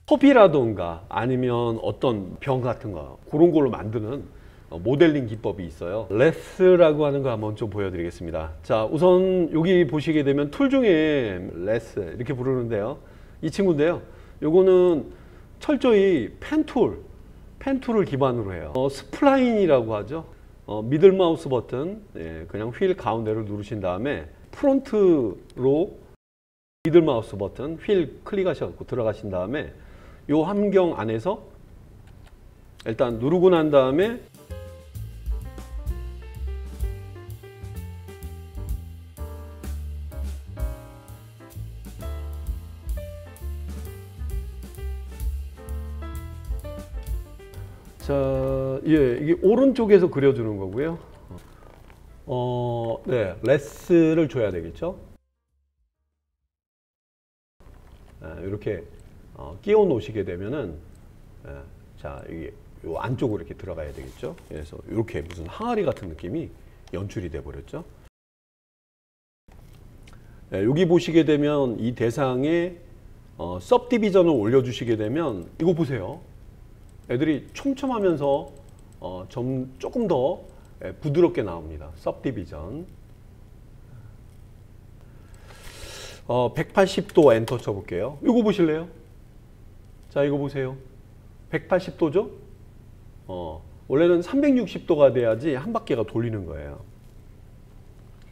컵이라던가 아니면 어떤 병 같은 거 그런 걸로 만드는 모델링 기법이 있어요. 레스라고 하는 거 한번 좀 보여드리겠습니다. 자, 우선 여기 보시게 되면 툴 중에 레스 이렇게 부르는데요. 이 친구인데요. 요거는 철저히 펜툴을 기반으로 해요. 스플라인이라고 하죠. 미들 마우스 버튼, 그냥 휠 가운데를 누르신 다음에 프론트로 미들 마우스 버튼 휠 클릭하셔서 들어가신 다음에 요 환경 안에서 일단 누르고 난 다음에 자, 이게 오른쪽에서 그려주는 거고요. 네, 레스를 줘야 되겠죠. 이렇게 끼워 놓으시게 되면은, 자, 이게 요 안쪽으로 이렇게 들어가야 되겠죠. 그래서 이렇게 무슨 항아리 같은 느낌이 연출이 돼 버렸죠. 여기 보시게 되면 이 대상에 सब디비전을 올려주시게 되면 이거 보세요. 애들이 촘촘하면서 조금 더 부드럽게 나옵니다. सब디비전. 180도 엔터 쳐볼게요. 이거 보실래요? 자, 이거 보세요. 180도죠? 원래는 360도가 돼야지 한 바퀴가 돌리는 거예요.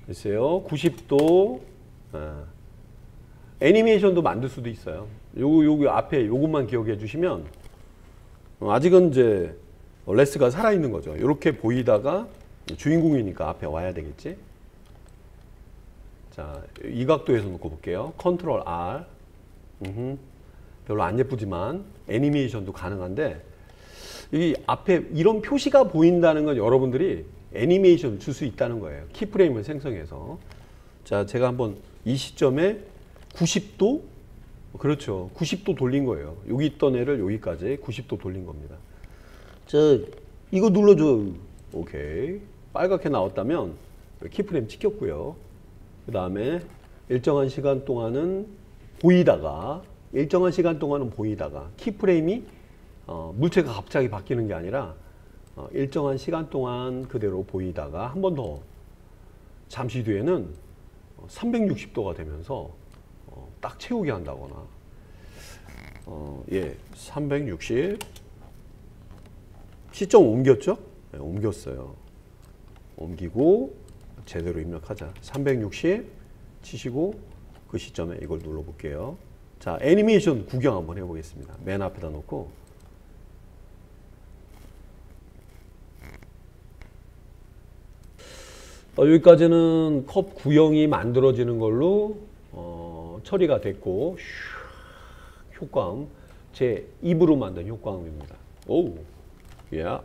글쎄요, 90도. 애니메이션도 만들 수도 있어요. 요거 앞에 요것만 기억해 주시면 아직은 이제 레스가 살아있는 거죠. 이렇게 보이다가 주인공이니까 앞에 와야 되겠지. 자, 이 각도에서 놓고 볼게요. 컨트롤 R. 별로 안 예쁘지만 애니메이션도 가능한데 이 앞에 이런 표시가 보인다는 건 여러분들이 애니메이션을 줄 수 있다는 거예요. 키프레임을 생성해서. 자, 제가 한번 이 시점에 90도? 그렇죠. 90도 돌린 거예요. 여기 있던 애를 여기까지 90도 돌린 겁니다. 자, 이거 눌러줘. 오케이. 빨갛게 나왔다면 키프레임 찍혔고요. 그 다음에 일정한 시간 동안은 보이다가 키프레임이 물체가 갑자기 바뀌는 게 아니라 일정한 시간 동안 그대로 보이다가 한 번 더 잠시 뒤에는 360도가 되면서 딱 채우게 한다거나 360 시점 옮겼죠? 네, 옮겼어요. 옮기고 제대로 입력하자. 360 치시고 그 시점에 이걸 눌러볼게요. 자, 애니메이션 구경 한번 해보겠습니다. 맨 앞에다 놓고 여기까지는 컵 구형이 만들어지는 걸로 처리가 됐고 효과음 제 입으로 만든 효과음입니다. 오, 야.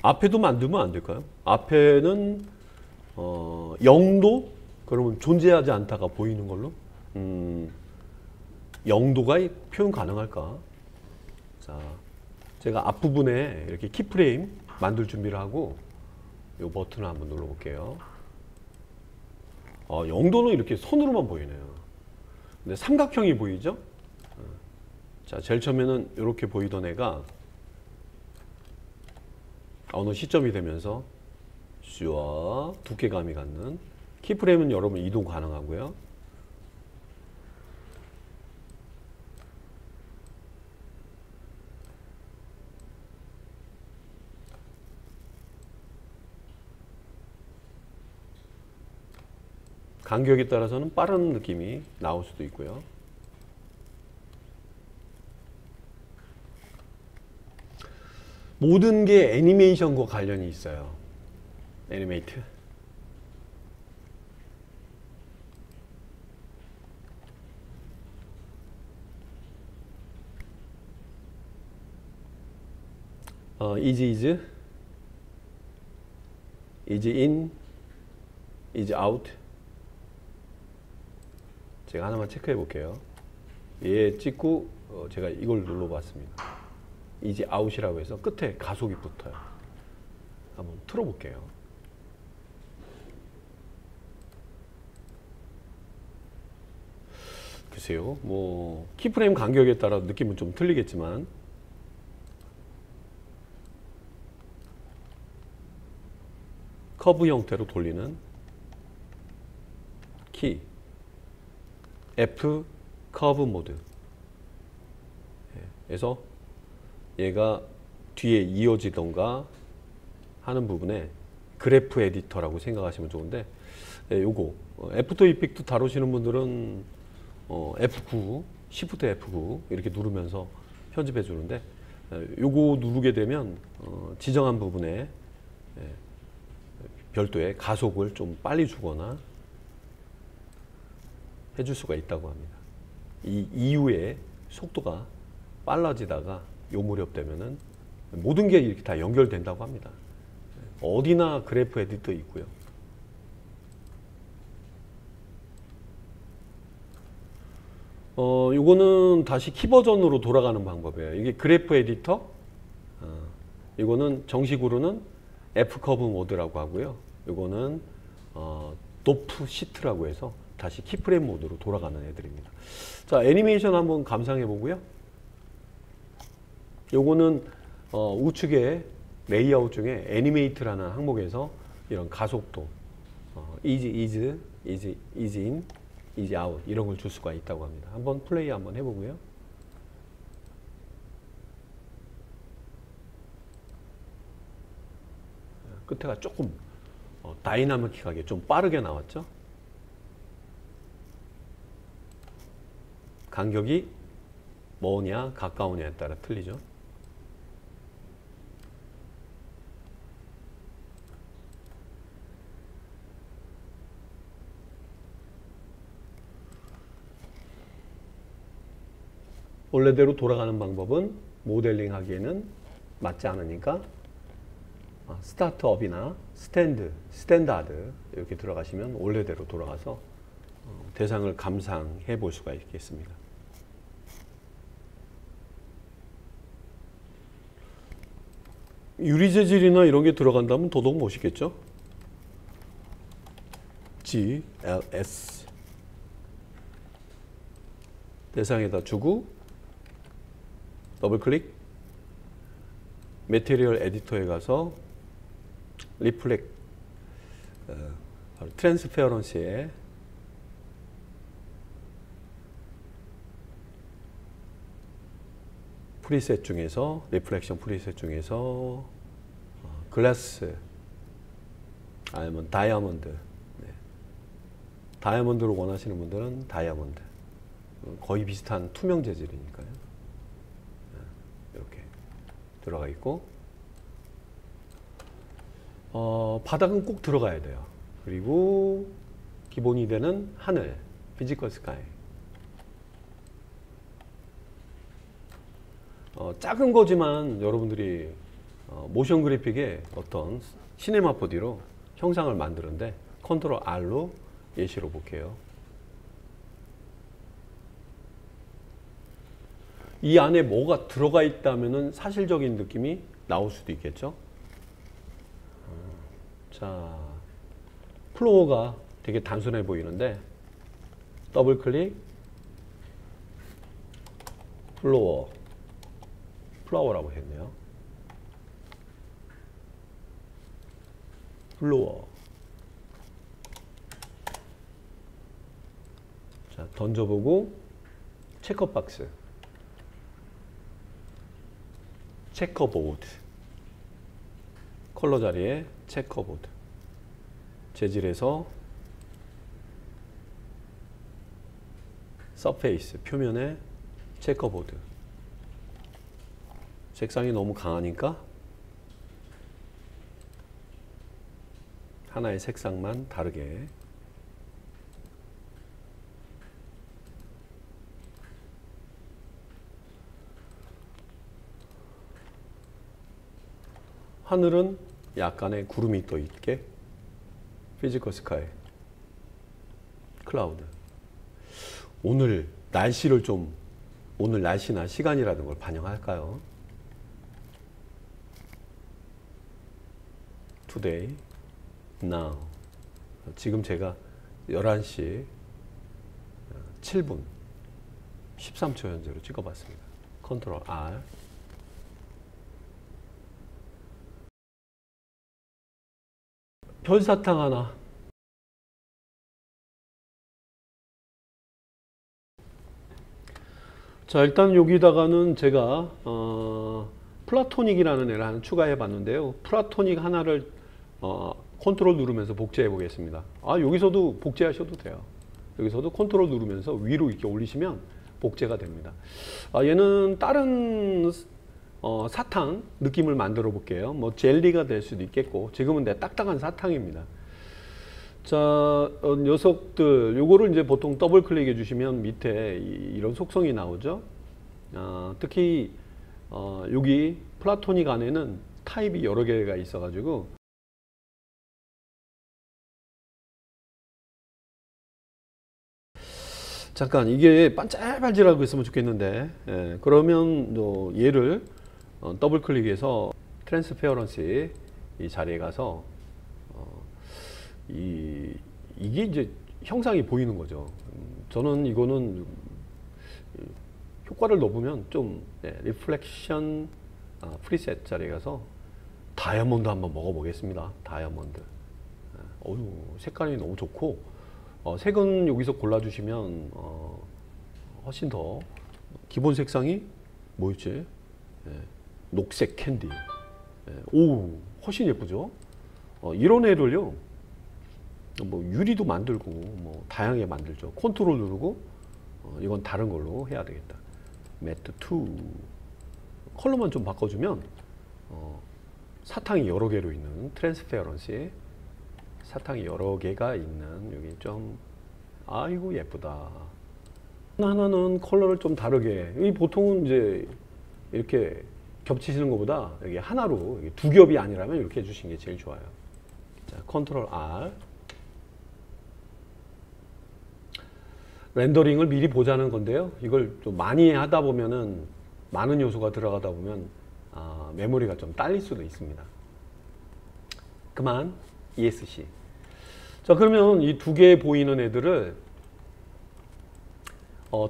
앞에도 만들면 안 될까요? 앞에는 0도? 그러면 존재하지 않다가 보이는 걸로 0도가 표현 가능할까? 자, 제가 앞부분에 이렇게 키프레임 만들 준비를 하고 이 버튼을 한번 눌러볼게요. 0도는 이렇게 선으로만 보이네요. 근데 삼각형이 보이죠? 자, 제일 처음에는 이렇게 보이던 애가 어느 시점이 되면서 슈와 두께감이 갖는 키프레임은 여러분 이동 가능하고요. 간격에 따라서는 빠른 느낌이 나올 수도 있고요. 모든 게 애니메이션과 관련이 있어요. 애니메이트. is in, is out. 제가 하나만 체크해 볼게요. 얘 찍고 제가 이걸 눌러봤습니다. is out이라고 해서 끝에 가속이 붙어요. 한번 틀어볼게요. 보세요. 뭐 키프레임 간격에 따라 느낌은 좀 틀리겠지만 커브 형태로 돌리는 키 F 커브 모드. 그래서 얘가 뒤에 이어지던가 하는 부분에 그래프 에디터라고 생각하시면 좋은데, 요거 애프터 이펙트 다루시는 분들은 F9, Shift F9 이렇게 누르면서 편집해 주는데, 요거 누르게 되면 지정한 부분에 별도의 가속을 좀 빨리 주거나 해줄 수가 있다고 합니다. 이 이후에 속도가 빨라지다가 요 무렵 되면은 모든 게 이렇게 다 연결된다고 합니다. 어디나 그래프 에디터 있고요. 요거는 다시 키 버전으로 돌아가는 방법이에요. 이게 그래프 에디터, 이거는 정식으로는 F 커브 모드라고 하고요. 요거는 도프 시트라고 해서 다시 키프레임 모드로 돌아가는 애들입니다. 자, 애니메이션 한번 감상해 보고요. 요거는 우측에 레이아웃 중에 애니메이트라는 항목에서 이런 가속도, easy in, easy out 이런 걸 줄 수가 있다고 합니다. 한번 플레이 한번 해보고요. 끝에가 조금 다이나믹하게 좀 빠르게 나왔죠. 간격이 뭐냐 가까우냐에 따라 틀리죠. 원래대로 돌아가는 방법은 모델링 하기에는 맞지 않으니까 스타트업이나 스탠다드 이렇게 들어가시면 원래대로 돌아가서 대상을 감상해 볼 수가 있겠습니다. 유리 재질이나 이런 게 들어간다면 더더욱 멋있겠죠? GLS 대상에다 주고 더블 클릭, 매테리얼 에디터에 가서 리플렉, 트랜스페어런시에 프리셋 중에서 리플렉션 프리셋 중에서 글라스 아니면 다이아몬드, 다이아몬드를 원하시는 분들은 다이아몬드, 거의 비슷한 투명 재질이니까요. 이렇게 들어가 있고, 바닥은 꼭 들어가야 돼요. 그리고 기본이 되는 하늘, 피지컬 스카이. 작은 거지만 여러분들이 모션 그래픽의 어떤 시네마 4D로 형상을 만드는데 컨트롤 R로 예시로 볼게요. 이 안에 뭐가 들어가 있다면은 사실적인 느낌이 나올 수도 있겠죠. 자, 플로어가 되게 단순해 보이는데 더블 클릭, 플로어라고 했네요. 플로어. 자, 던져보고 체커박스, 체커보드, 컬러 자리에 체커보드, 재질에서 서페이스, 표면에 체커보드. 색상이 너무 강하니까 하나의 색상만 다르게. 하늘은 약간의 구름이 떠 있게, 피지컬 스카이, 클라우드. 오늘 날씨나 시간이라는 걸 반영할까요? Today, now. 지금 제가 11시 7분 13초 현재로 찍어봤습니다. 컨트롤 R. 별사탕 하나. 자, 일단 여기다가는 제가 플라토닉이라는 애를 하나 추가해 봤는데요. 플라토닉 하나를 컨트롤 누르면서 복제해 보겠습니다. 여기서도 복제하셔도 돼요. 여기서도 컨트롤 누르면서 위로 이렇게 올리시면 복제가 됩니다. 얘는 다른 사탕 느낌을 만들어 볼게요. 뭐 젤리가 될 수도 있겠고, 지금은 딱딱한 사탕입니다. 자, 녀석들 요거를 이제 보통 더블 클릭해 주시면 밑에 이런 속성이 나오죠. 특히 여기 플라토닉 안에는 타입이 여러 개가 있어 가지고 잠깐 이게 반질반질하고 있으면 좋겠는데, 그러면 얘를 더블 클릭해서 트랜스페어런시 이 자리에 가서 이게 이제 형상이 보이는 거죠. 저는 이거는 효과를 넣으면 좀 리플렉션 프리셋 자리에 가서 다이아몬드 한번 먹어보겠습니다. 다이아몬드. 색깔이 너무 좋고, 색은 여기서 골라주시면 훨씬 더 기본 색상이 뭐였지? 녹색 캔디. 훨씬 예쁘죠? 이런 애를요, 뭐 유리도 만들고 뭐 다양하게 만들죠. 컨트롤 누르고 이건 다른 걸로 해야 되겠다. 매트 2 컬러만 좀 바꿔주면 사탕이 여러 개로 있는 트랜스페어런시, 사탕이 여러 개가 있는 여기 좀 아이고 예쁘다. 하나는 컬러를 좀 다르게, 이 보통은 이제 이렇게 겹치시는 것보다 여기 하나로 두 겹이 아니라면 이렇게 해주시는 게 제일 좋아요. 자, 컨트롤 R. 렌더링을 미리 보자는 건데요. 이걸 좀 많이 하다 보면은, 많은 요소가 들어가다 보면 메모리가 좀 딸릴 수도 있습니다. 그만 ESC. 자, 그러면 이 두 개 보이는 애들을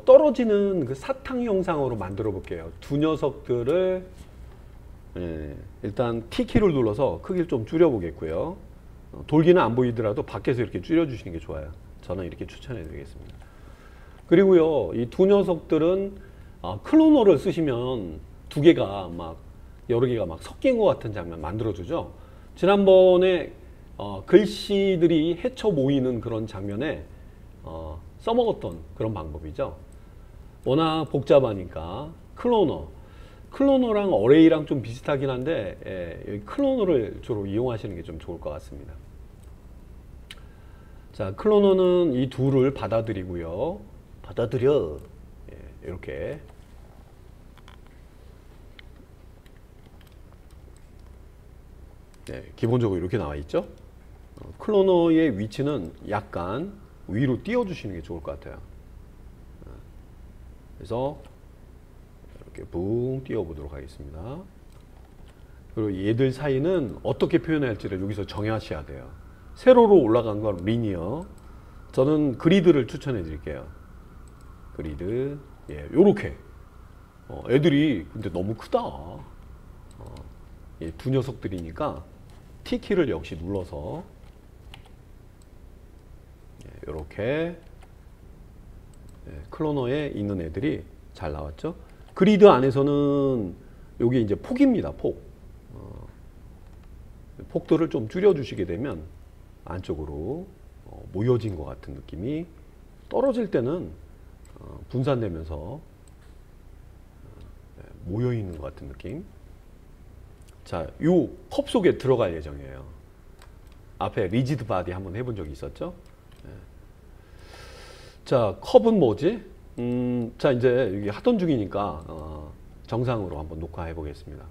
떨어지는 그 사탕 형상으로 만들어 볼게요. 두 녀석들을 일단 T키를 눌러서 크기를 좀 줄여 보겠고요. 돌기는 안 보이더라도 밖에서 이렇게 줄여 주시는 게 좋아요. 저는 이렇게 추천해 드리겠습니다. 그리고요, 이 두 녀석들은 클로너를 쓰시면 두 개가 막 여러 개가 막 섞인 것 같은 장면 만들어 주죠. 지난번에 글씨들이 헤쳐 모이는 그런 장면에 써먹었던 그런 방법이죠. 워낙 복잡하니까 클로너랑 어레이랑 좀 비슷하긴 한데, 여기 클로너를 주로 이용하시는 게 좀 좋을 것 같습니다. 자, 클로너는 이 둘을 받아들이고요. 이렇게 기본적으로 이렇게 나와 있죠. 클로너의 위치는 약간 위로 띄워 주시는 게 좋을 것 같아요. 그래서 이렇게 붕 띄워 보도록 하겠습니다. 그리고 얘들 사이는 어떻게 표현해야 할지를 여기서 정하셔야 돼요. 세로로 올라간 건 리니어, 저는 그리드를 추천해 드릴게요. 그리드, 요렇게. 애들이 근데 너무 크다. 두 녀석들이니까 T키를 역시 눌러서 이렇게 클로너에 있는 애들이 잘 나왔죠. 그리드 안에서는 여기 이제 폭입니다. 폭들을 좀 줄여 주시게 되면 안쪽으로 모여진 것 같은 느낌이, 떨어질 때는 분산되면서 모여 있는 것 같은 느낌. 자, 요 컵 속에 들어갈 예정이에요. 앞에 리지드 바디 한번 해본 적이 있었죠. 자, 컵은 뭐지? 자, 이제 여기 하던 중이니까 정상으로 한번 녹화해 보겠습니다.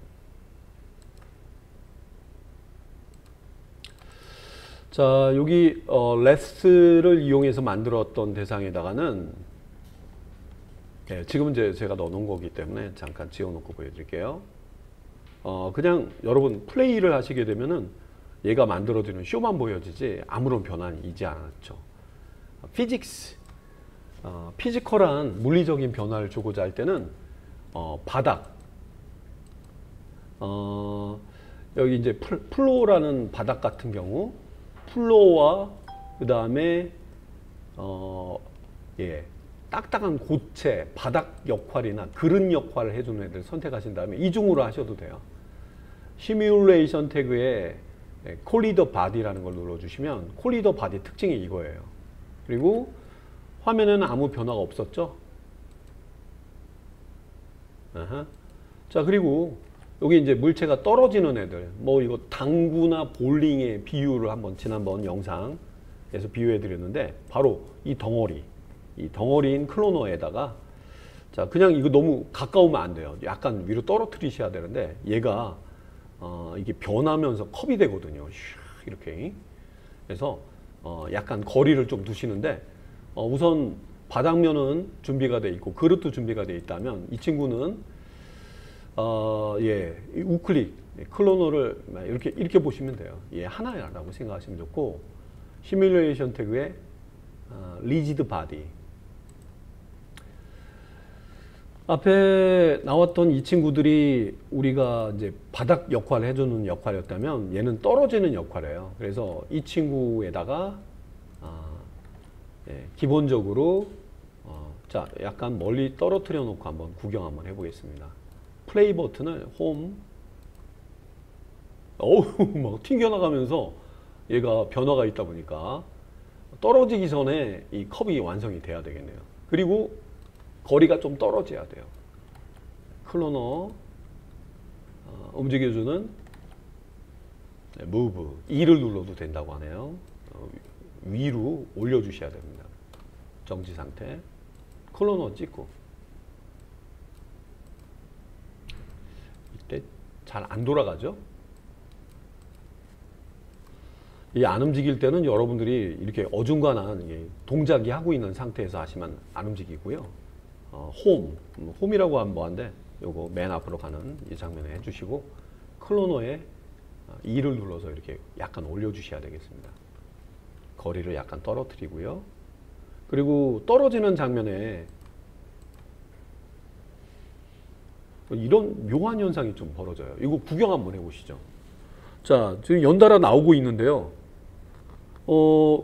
자, 여기 레스를 이용해서 만들었던 대상에다가는 지금 이제 제가 넣어놓은 거기 때문에 잠깐 지워놓고 보여드릴게요. 그냥 여러분 플레이를 하시게 되면은 얘가 만들어지는 쇼만 보여지지 아무런 변화는 있지 않았죠. 피직스, 피지컬한 물리적인 변화를 주고자 할 때는 바닥, 여기 이제 플로어라는 바닥 같은 경우 플로어와 그 다음에 딱딱한 고체, 바닥 역할이나 그릇 역할을 해주는 애들 선택하신 다음에 이중으로 하셔도 돼요. 시뮬레이션 태그에 콜리더 바디라는 걸 눌러주시면 콜리더 바디 특징이 이거예요. 그리고 화면에는 아무 변화가 없었죠. 자, 그리고 여기 이제 물체가 떨어지는 애들, 뭐 이거 당구나 볼링의 비유를 한번 지난번 영상에서 비유해 드렸는데, 바로 이 덩어리인 클로너에다가, 자, 그냥 이거 너무 가까우면 안 돼요. 약간 위로 떨어뜨리셔야 되는데, 얘가 이게 변하면서 컵이 되거든요. 이렇게. 그래서 약간 거리를 좀 두시는데, 우선 바닥면은 준비가 돼 있고 그릇도 준비가 돼 있다면, 이 친구는 우클릭 클로너를 이렇게 보시면 돼요. 얘 하나라고 생각하시면 좋고, 시뮬레이션 태그에 리지드 바디, 앞에 나왔던 이 친구들이 우리가 이제 바닥 역할을 해주는 역할이었다면, 얘는 떨어지는 역할이에요. 그래서 이 친구에다가 기본적으로 자, 약간 멀리 떨어뜨려 놓고 한번 구경 한번 해보겠습니다. 플레이 버튼을 홈, 막 튕겨나가면서 얘가 변화가 있다 보니까 떨어지기 전에 이 컵이 완성이 돼야 되겠네요. 그리고 거리가 좀 떨어져야 돼요. 클로너 움직여주는 move, E를 눌러도 된다고 하네요. 위로 올려주셔야 됩니다. 정지 상태. 클로너 찍고. 이때 잘 안 돌아가죠? 이 안 움직일 때는 여러분들이 이렇게 어중간한 동작이 하고 있는 상태에서 하시면 안 움직이고요. 홈이라고 하면 뭐한데, 요거 맨 앞으로 가는 이 장면에 해주시고, 클로너에 E를 눌러서 이렇게 약간 올려주셔야 되겠습니다. 거리를 약간 떨어뜨리고요. 그리고 떨어지는 장면에 이런 묘한 현상이 좀 벌어져요. 이거 구경 한번 해보시죠. 자, 지금 연달아 나오고 있는데요.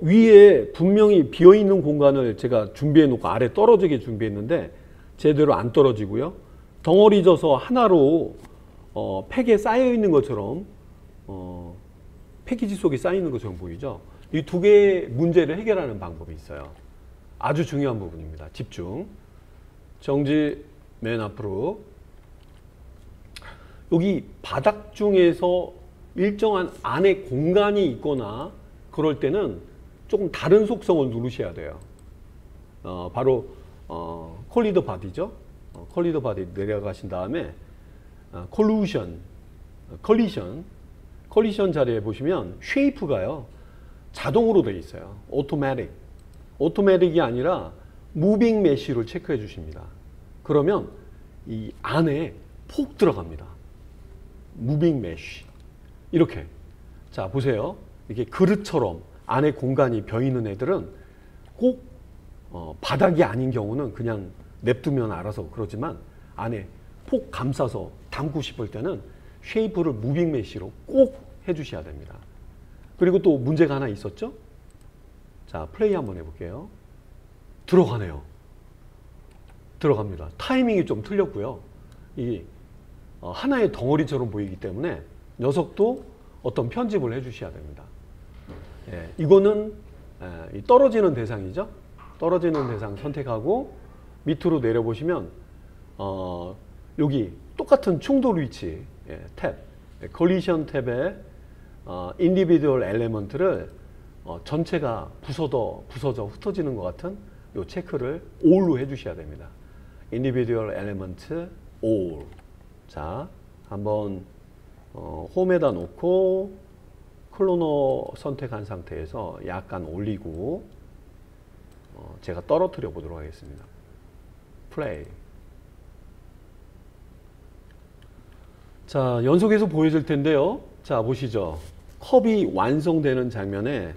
위에 분명히 비어있는 공간을 제가 준비해 놓고 아래 떨어지게 준비했는데 제대로 안 떨어지고요. 덩어리 져서 하나로 팩에 쌓여 있는 것처럼 패키지 속에 쌓여 있는 것처럼 보이죠. 이 두 개의 문제를 해결하는 방법이 있어요. 아주 중요한 부분입니다. 집중. 정지, 맨 앞으로. 여기 바닥 중에서 일정한 안에 공간이 있거나 그럴 때는 조금 다른 속성을 누르셔야 돼요. 바로 콜리더 바디죠. 콜리더 바디 내려가신 다음에 컬리션 자리에 보시면 쉐이프가요 자동으로 되어 있어요. 오토매틱이 아니라 무빙 메쉬를 체크해 주십니다. 그러면 이 안에 폭 들어갑니다. 무빙 메쉬. 이렇게. 자, 보세요. 이게 그릇처럼 안에 공간이 비어있는 애들은 꼭 바닥이 아닌 경우는 그냥 냅두면 알아서 그러지만, 안에 폭 감싸서 담고 싶을 때는 쉐이프를 무빙 메쉬로 꼭 해주셔야 됩니다. 그리고 또 문제가 하나 있었죠? 자, 플레이 한번 해볼게요. 들어가네요. 들어갑니다. 타이밍이 좀 틀렸고요. 이 하나의 덩어리처럼 보이기 때문에 녀석도 어떤 편집을 해주셔야 됩니다. 이거는 떨어지는 대상이죠. 떨어지는 대상 선택하고 밑으로 내려보시면 여기 똑같은 충돌 위치 탭, 컬리션 탭에 인디비듀얼 엘레먼트를 전체가 부서져 흩어지는 것 같은 요 체크를 all로 해주셔야 됩니다. 인디비듀얼 엘레먼트 all. 자, 한번 홈에다 놓고 클로너 선택한 상태에서 약간 올리고 제가 떨어뜨려 보도록 하겠습니다. 플레이. 자, 연속해서 보여줄 텐데요. 자, 보시죠. 컵이 완성되는 장면에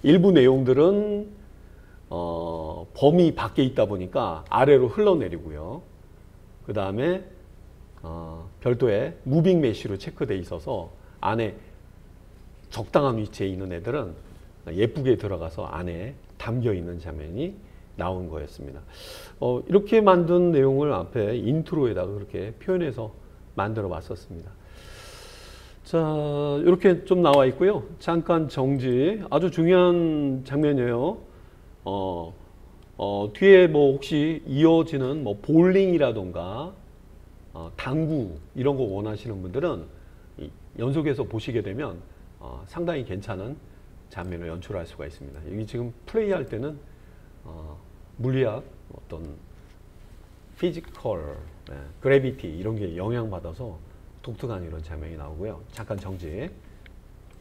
일부 내용들은 범위 밖에 있다 보니까 아래로 흘러내리고요. 그 다음에 별도의 무빙 메쉬로 체크되어 있어서 안에 적당한 위치에 있는 애들은 예쁘게 들어가서 안에 담겨 있는 장면이 나온 거였습니다. 이렇게 만든 내용을 앞에 인트로에다가 그렇게 표현해서 만들어 봤었습니다. 자, 이렇게 좀 나와 있고요. 잠깐 정지. 아주 중요한 장면이에요. 뒤에 뭐 혹시 이어지는 뭐 볼링이라던가 당구 이런 거 원하시는 분들은 연속해서 보시게 되면 상당히 괜찮은 장면을 연출할 수가 있습니다. 여기 지금 플레이할 때는 물리학, 어떤 피지컬, 그래비티 이런 게 영향받아서 독특한 이런 장면이 나오고요. 잠깐 정지.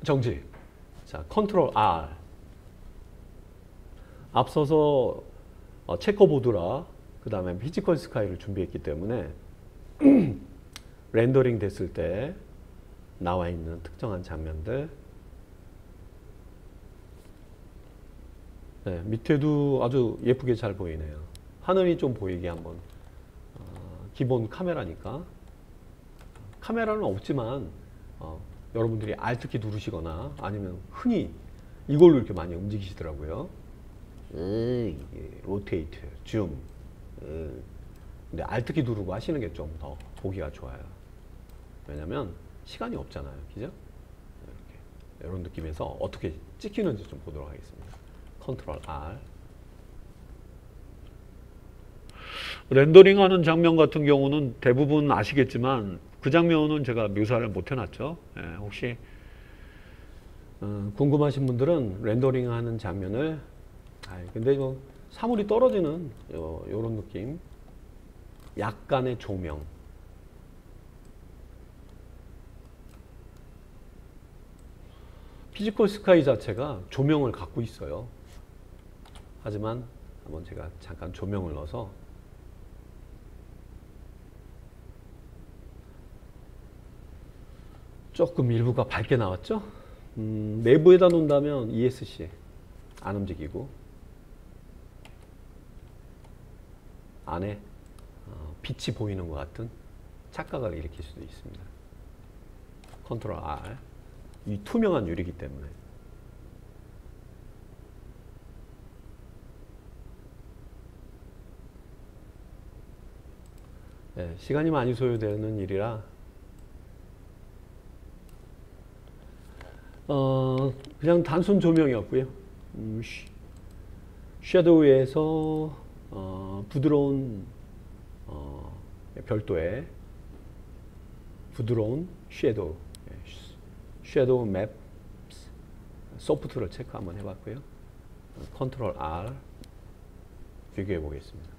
정지. 자, 컨트롤 R. 앞서서 체커보드라 그 다음에 피지컬 스카이를 준비했기 때문에 렌더링 됐을 때 나와 있는 특정한 장면들. 네, 밑에도 아주 예쁘게 잘 보이네요. 하늘이 좀 보이게 한번. 기본 카메라니까. 카메라는 없지만 여러분들이 Alt키 누르시거나 아니면 흔히 이걸로 이렇게 많이 움직이시더라고요. 로테이트, 줌. 근데 Alt키 누르고 하시는 게 좀 더 보기가 좋아요. 왜냐면 시간이 없잖아요. 그죠? 이렇게. 이런 느낌에서 어떻게 찍히는지 좀 보도록 하겠습니다. 컨트롤 R. 렌더링 하는 장면 같은 경우는 대부분 아시겠지만 그 장면은 제가 묘사를 못 해놨죠. 혹시 궁금하신 분들은 렌더링 하는 장면을 근데 뭐 사물이 떨어지는 요런 느낌, 약간의 조명, 피지컬 스카이 자체가 조명을 갖고 있어요. 하지만 한번 제가 잠깐 조명을 넣어서 조금 일부가 밝게 나왔죠. 내부에다 놓는다면 ESC 안 움직이고 안에 빛이 보이는 것 같은 착각을 일으킬 수도 있습니다. 컨트롤 R. 이 투명한 유리이기 때문에. 네, 시간이 많이 소요되는 일이라 그냥 단순 조명이었고요. 섀도우에서 부드러운 별도의 부드러운 섀도우 맵 소프트를 체크 한번 해봤고요. 컨트롤 R 비교해 보겠습니다.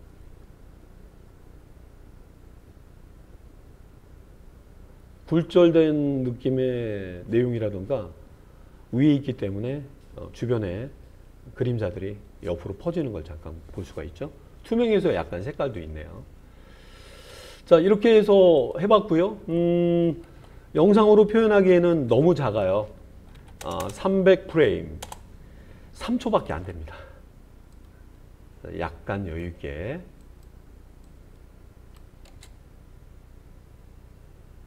굴절된 느낌의 내용이라던가 위에 있기 때문에 주변에 그림자들이 옆으로 퍼지는 걸 잠깐 볼 수가 있죠. 투명해서 약간 색깔도 있네요. 자, 이렇게 해서 해봤고요. 영상으로 표현하기에는 너무 작아요. 300프레임 3초밖에 안 됩니다. 약간 여유있게.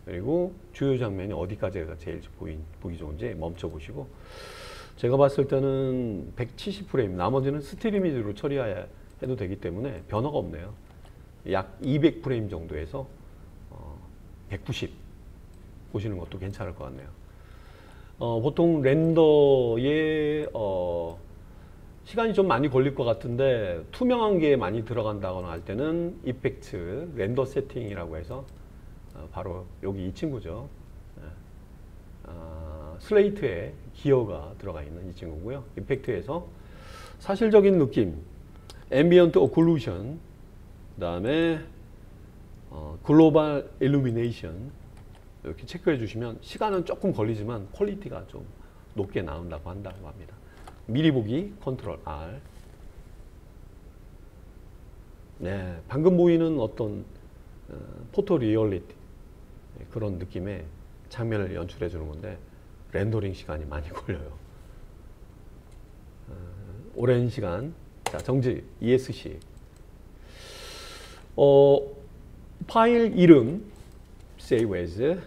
그리고 주요 장면이 어디까지가 제일 보기 좋은지 멈춰보시고, 제가 봤을 때는 170프레임, 나머지는 스트리미즈로 처리해도 되기 때문에 변화가 없네요. 약 200프레임 정도에서 190 보시는 것도 괜찮을 것 같네요. 보통 렌더에 시간이 좀 많이 걸릴 것 같은데 투명한 게 많이 들어간다거나 할 때는 이펙트, 렌더 세팅이라고 해서 바로 여기 이 친구죠. 슬레이트에 기어가 들어가 있는 이 친구고요. 이펙트에서 사실적인 느낌, 앰비언트 오클루션, 그 다음에 글로벌 일루미네이션 이렇게 체크해 주시면 시간은 조금 걸리지만 퀄리티가 좀 높게 나온다고 한다고 합니다. 미리 보기 컨트롤 R. 네, 방금 보이는 어떤 포토 리얼리티 그런 느낌의 장면을 연출해 주는 건데 렌더링 시간이 많이 걸려요. 오랜 시간 자, 정지, ESC. 파일 이름, save as.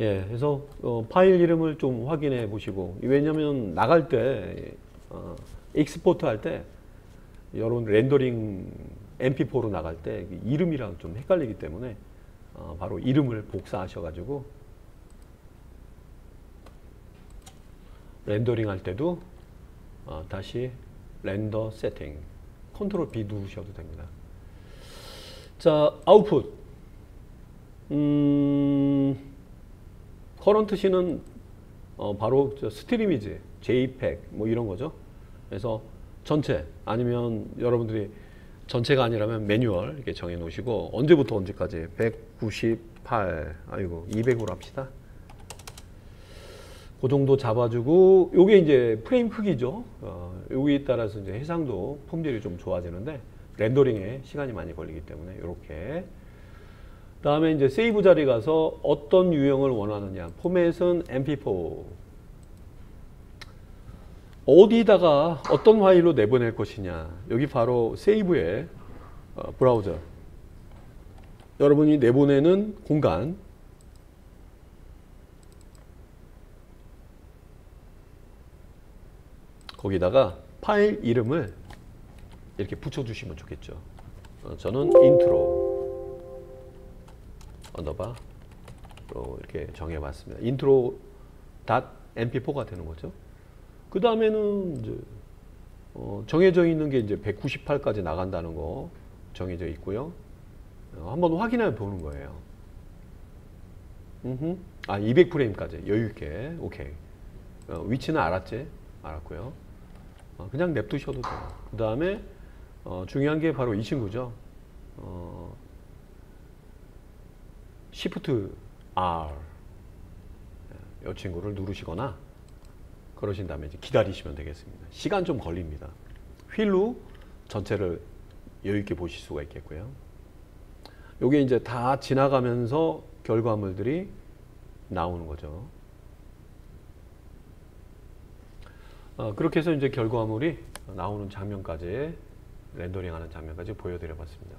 예, 그래서 파일 이름을 좀 확인해 보시고, 왜냐면 나갈 때, 익스포트 할 때, 여러분 렌더링 MP4로 나갈 때 이름이랑 좀 헷갈리기 때문에 바로 이름을 복사하셔가지고 렌더링 할 때도 다시 렌더 세팅 컨트롤 B 누르셔도 됩니다. 자, 아웃풋. 커런트 C는 바로 스트리미지, JPEG 뭐 이런 거죠. 그래서 전체 아니면 여러분들이 전체가 아니라면 매뉴얼 이렇게 정해 놓으시고 언제부터 언제까지 198 아이고 200으로 합시다. 그 정도 잡아주고 요게 이제 프레임 크기죠. 여기에 따라서 이제 해상도 품질이 좀 좋아지는데 렌더링에 시간이 많이 걸리기 때문에 이렇게. 다음에 이제 세이브 자리 가서 어떤 유형을 원하느냐. 포맷은 MP4. 어디다가 어떤 파일로 내보낼 것이냐. 여기 바로 세이브의 브라우저. 여러분이 내보내는 공간. 거기다가 파일 이름을 이렇게 붙여주시면 좋겠죠. 저는 인트로 언더바 이렇게 정해봤습니다. 인트로 .mp4가 되는 거죠. 그 다음에는 이제 정해져 있는 게 이제 198까지 나간다는 거 정해져 있고요. 한번 확인해 보는 거예요. 200프레임까지 여유 있게. 오케이. 위치는 알았지? 알았고요. 그냥 냅두셔도 돼요. 그 다음에 중요한 게 바로 이 친구죠. Shift R 이 친구를 누르시거나 그러신 다음에 이제 기다리시면 되겠습니다. 시간 좀 걸립니다. 휠로 전체를 여유 있게 보실 수가 있겠고요. 요게 이제 다 지나가면서 결과물들이 나오는 거죠. 그렇게 해서 이제 결과물이 나오는 장면까지 렌더링하는 장면까지 보여드려 봤습니다.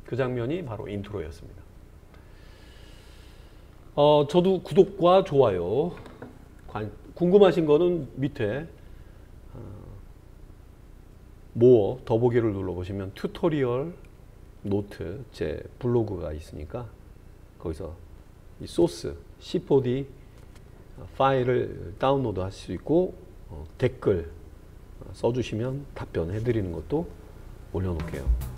그 장면이 바로 인트로였습니다. 저도 구독과 좋아요 궁금하신 거는 밑에 모어 더보기를 눌러보시면 튜토리얼 노트 제 블로그가 있으니까 거기서 이 소스 C4D 파일을 다운로드 할 수 있고 댓글 써주시면 답변해 드리는 것도 올려놓을게요.